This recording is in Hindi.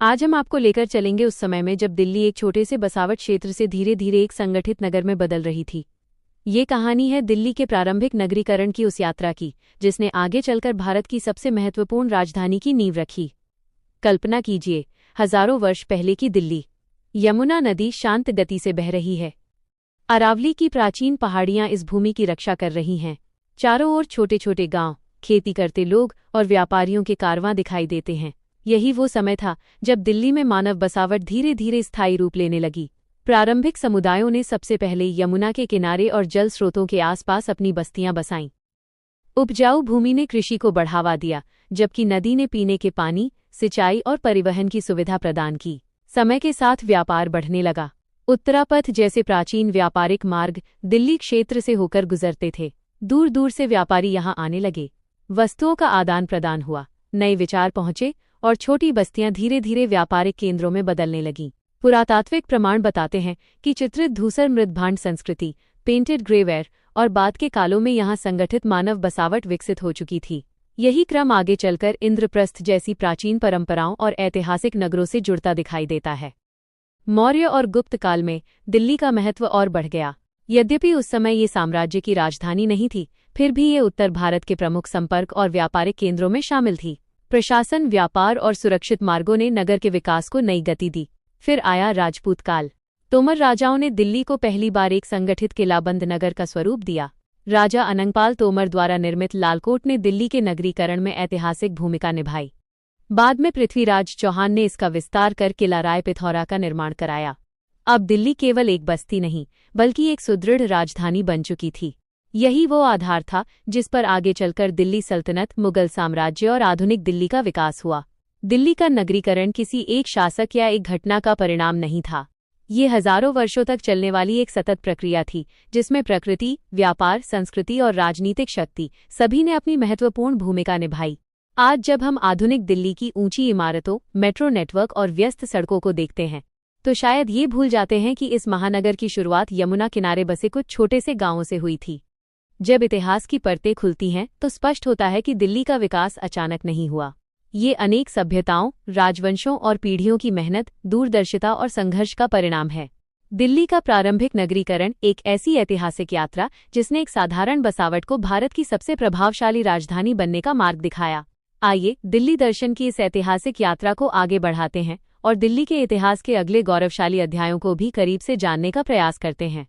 आज हम आपको लेकर चलेंगे उस समय में जब दिल्ली एक छोटे से बसावट क्षेत्र से धीरे धीरे एक संगठित नगर में बदल रही थी। ये कहानी है दिल्ली के प्रारंभिक नगरीकरण की, उस यात्रा की जिसने आगे चलकर भारत की सबसे महत्वपूर्ण राजधानी की नींव रखी। कल्पना कीजिए, हजारों वर्ष पहले की दिल्ली। यमुना नदी शांत गति से बह रही है। अरावली की प्राचीन पहाड़ियां इस भूमि की रक्षा कर रही हैं। चारों ओर छोटे छोटे गांव, खेती करते लोग और व्यापारियों के कारवां दिखाई देते हैं। यही वो समय था जब दिल्ली में मानव बसावट धीरे धीरे स्थायी रूप लेने लगी। प्रारंभिक समुदायों ने सबसे पहले यमुना के किनारे और जल स्रोतों के आसपास अपनी बस्तियां बसाईं। उपजाऊ भूमि ने कृषि को बढ़ावा दिया, जबकि नदी ने पीने के पानी, सिंचाई और परिवहन की सुविधा प्रदान की। समय के साथ व्यापार बढ़ने लगा। उत्तरापथ जैसे प्राचीन व्यापारिक मार्ग दिल्ली क्षेत्र से होकर गुजरते थे। दूर दूर से व्यापारी यहां आने लगे। वस्तुओं का आदान प्रदान हुआ, नए विचार पहुंचे और छोटी बस्तियां धीरे धीरे व्यापारिक केंद्रों में बदलने लगीं। पुरातात्विक प्रमाण बताते हैं कि चित्रित धूसर मृदभांड संस्कृति, पेंटेड ग्रेवेयर और बाद के कालों में यहां संगठित मानव बसावट विकसित हो चुकी थी। यही क्रम आगे चलकर इंद्रप्रस्थ जैसी प्राचीन परंपराओं और ऐतिहासिक नगरों से जुड़ता दिखाई देता है। मौर्य और गुप्त काल में दिल्ली का महत्व और बढ़ गया। यद्यपि उस समय ये साम्राज्य की राजधानी नहीं थी, फिर भी ये उत्तर भारत के प्रमुख संपर्क और व्यापारिक केंद्रों में शामिल थी। प्रशासन, व्यापार और सुरक्षित मार्गों ने नगर के विकास को नई गति दी। फिर आया राजपूत काल। तोमर राजाओं ने दिल्ली को पहली बार एक संगठित किलाबंद नगर का स्वरूप दिया। राजा अनंगपाल तोमर द्वारा निर्मित लालकोट ने दिल्ली के नगरीकरण में ऐतिहासिक भूमिका निभाई। बाद में पृथ्वीराज चौहान ने इसका विस्तार कर किला राय पिथौरा का निर्माण कराया। अब दिल्ली केवल एक बस्ती नहीं, बल्कि एक सुदृढ़ राजधानी बन चुकी थी। यही वो आधार था जिस पर आगे चलकर दिल्ली सल्तनत, मुगल साम्राज्य और आधुनिक दिल्ली का विकास हुआ। दिल्ली का नगरीकरण किसी एक शासक या एक घटना का परिणाम नहीं था। ये हजारों वर्षों तक चलने वाली एक सतत प्रक्रिया थी, जिसमें प्रकृति, व्यापार, संस्कृति और राजनीतिक शक्ति सभी ने अपनी महत्वपूर्ण भूमिका निभाई। आज जब हम आधुनिक दिल्ली की ऊंची इमारतों, मेट्रो नेटवर्क और व्यस्त सड़कों को देखते हैं, तो शायद ये भूल जाते हैं कि इस महानगर की शुरुआत यमुना किनारे बसे कुछ छोटे से गांवों से हुई थी। जब इतिहास की परतें खुलती हैं तो स्पष्ट होता है कि दिल्ली का विकास अचानक नहीं हुआ। ये अनेक सभ्यताओं, राजवंशों और पीढ़ियों की मेहनत, दूरदर्शिता और संघर्ष का परिणाम है। दिल्ली का प्रारंभिक नगरीकरण एक ऐसी ऐतिहासिक यात्रा जिसने एक साधारण बसावट को भारत की सबसे प्रभावशाली राजधानी बनने का मार्ग दिखाया। आइए दिल्ली दर्शन की इस ऐतिहासिक यात्रा को आगे बढ़ाते हैं और दिल्ली के इतिहास के अगले गौरवशाली अध्यायों को भी करीब से जानने का प्रयास करते हैं।